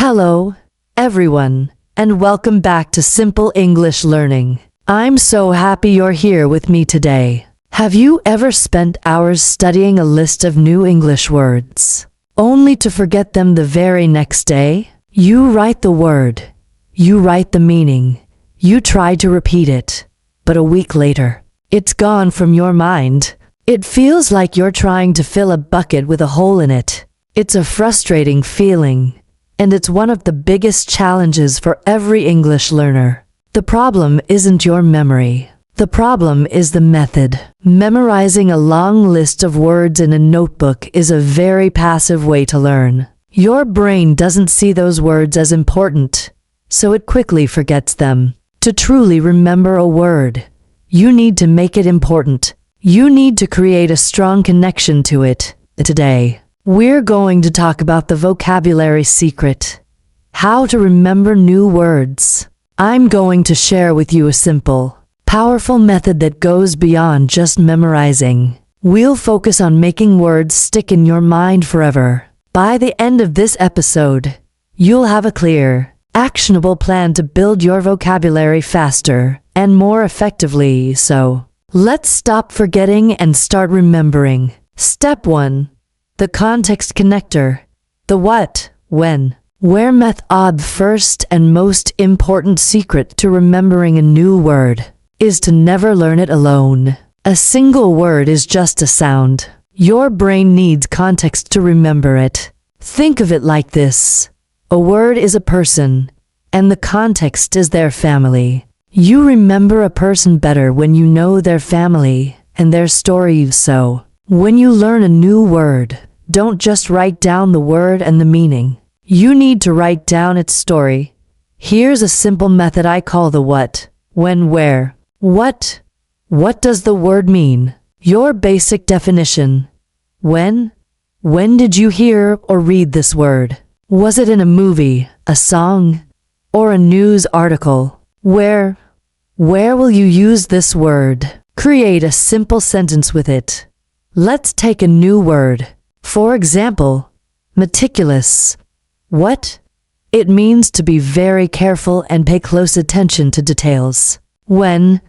Hello, everyone, and welcome back to Simple English Learning. I'm so happy you're here with me today. Have you ever spent hours studying a list of new English words, only to forget them the very next day? You write the word, you write the meaning, you try to repeat it, but a week later, it's gone from your mind. It feels like you're trying to fill a bucket with a hole in it. It's a frustrating feeling, and it's one of the biggest challenges for every English learner. The problem isn't your memory. The problem is the method. Memorizing a long list of words in a notebook is a very passive way to learn. Your brain doesn't see those words as important, so it quickly forgets them. To truly remember a word, you need to make it important. You need to create a strong connection to it. Today, we're going to talk about the vocabulary secret, how to remember new words. I'm going to share with you a simple, powerful method that goes beyond just memorizing. We'll focus on making words stick in your mind forever. By the end of this episode, you'll have a clear, actionable plan to build your vocabulary faster and more effectively. So, let's stop forgetting and start remembering. Step 1. The context connector. The what, when, where method. The first and most important secret to remembering a new word is to never learn it alone. A single word is just a sound. Your brain needs context to remember it. Think of it like this. A word is a person, and the context is their family. You remember a person better when you know their family and their stories. So, when you learn a new word, don't just write down the word and the meaning. You need to write down its story. Here's a simple method I call the what, when, where. What? What does the word mean? Your basic definition. When? When did you hear or read this word? Was it in a movie, a song, or a news article? Where? Where will you use this word? Create a simple sentence with it. Let's take a new word. For example, meticulous. What? It means to be very careful and pay close attention to details. When?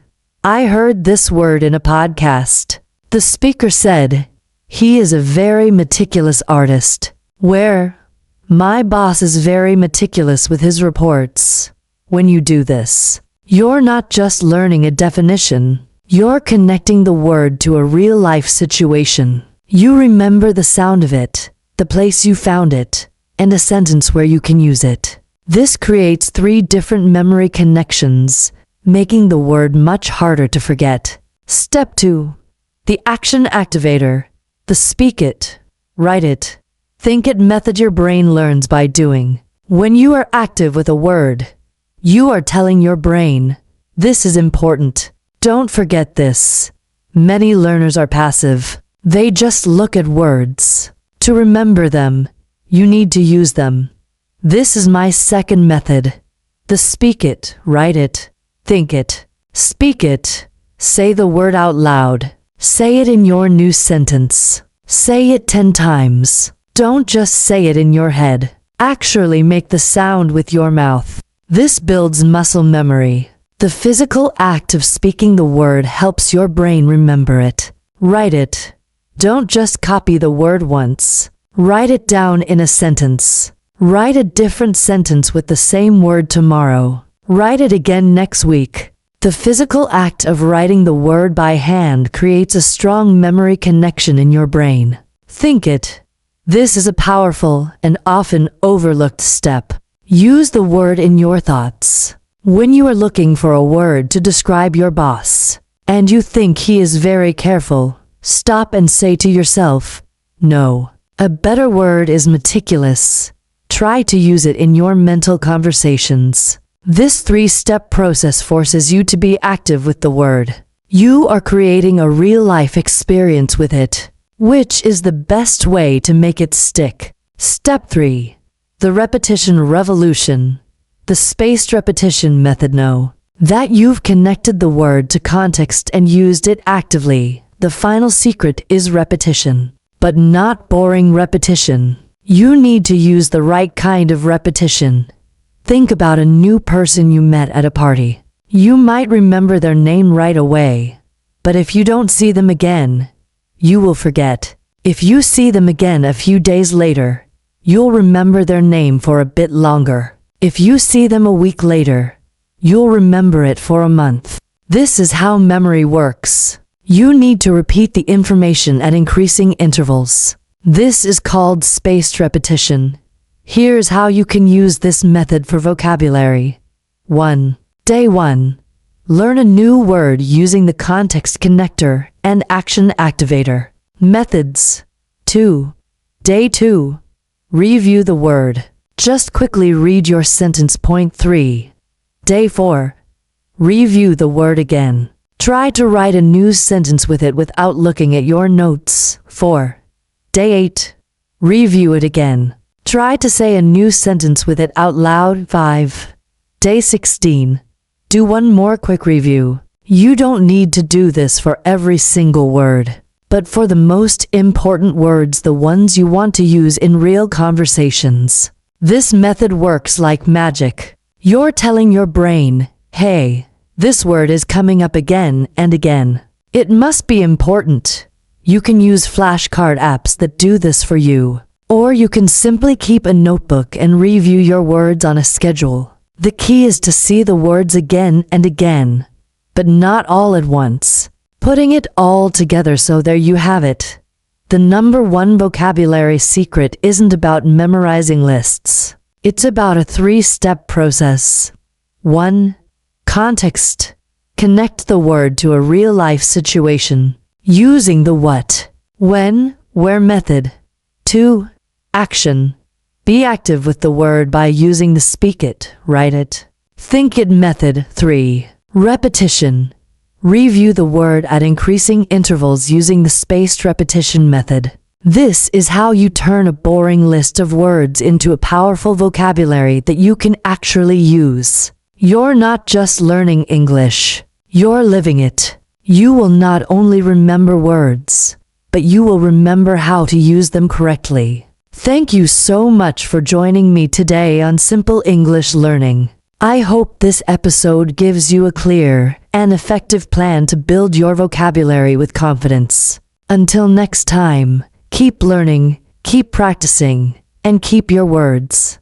I heard this word in a podcast. The speaker said, he is a very meticulous artist. Where? My boss is very meticulous with his reports. When you do this, you're not just learning a definition. You're connecting the word to a real-life situation. You remember the sound of it, the place you found it, and a sentence where you can use it. This creates 3 different memory connections, making the word much harder to forget. Step 2. The Action Activator. The speak it, write it, think it method your brain learns by doing. When you are active with a word, you are telling your brain, this is important. Don't forget this. Many learners are passive. They just look at words. To remember them, you need to use them. This is my second method. The speak it, write it, think it. Speak it. Say the word out loud. Say it in your new sentence. Say it 10 times. Don't just say it in your head. Actually make the sound with your mouth. This builds muscle memory. The physical act of speaking the word helps your brain remember it. Write it. Don't just copy the word once. Write it down in a sentence. Write a different sentence with the same word tomorrow. Write it again next week. The physical act of writing the word by hand creates a strong memory connection in your brain. Think it. This is a powerful and often overlooked step. Use the word in your thoughts. When you are looking for a word to describe your boss, and you think he is very careful, stop and say to yourself, no. A better word is meticulous. Try to use it in your mental conversations. This 3-step process forces you to be active with the word. You are creating a real-life experience with it, which is the best way to make it stick. Step 3. The repetition revolution. The spaced repetition method. Know that you've connected the word to context and used it actively. The final secret is repetition, but not boring repetition. You need to use the right kind of repetition. Think about a new person you met at a party. You might remember their name right away, but if you don't see them again, you will forget. If you see them again a few days later, you'll remember their name for a bit longer. If you see them a week later, you'll remember it for a month. This is how memory works. You need to repeat the information at increasing intervals. This is called spaced repetition. Here's how you can use this method for vocabulary. 1. Day 1. Learn a new word using the context connector and action activator. Methods. 2. Day 2. Review the word. Just quickly read your sentence. Point 3. Day 4. Review the word again. Try to write a new sentence with it without looking at your notes. 4. Day 8. Review it again. Try to say a new sentence with it out loud. 5. Day 16. Do one more quick review. You don't need to do this for every single word, but for the most important words, the ones you want to use in real conversations. This method works like magic. You're telling your brain, hey, this word is coming up again and again. It must be important. You can use flashcard apps that do this for you, or you can simply keep a notebook and review your words on a schedule. The key is to see the words again and again, but not all at once. Putting it all together, so there you have it. The number one vocabulary secret isn't about memorizing lists. It's about a 3-step process. 1. Context. Connect the word to a real-life situation, using the what, when, where method. 2. Action. Be active with the word by using the speak it, write it, think it method. 3. Repetition. Review the word at increasing intervals using the spaced repetition method. This is how you turn a boring list of words into a powerful vocabulary that you can actually use. You're not just learning English, you're living it. You will not only remember words, but you will remember how to use them correctly. Thank you so much for joining me today on Simple English Learning. I hope this episode gives you a clear and effective plan to build your vocabulary with confidence. Until next time, keep learning, keep practicing, and keep your words.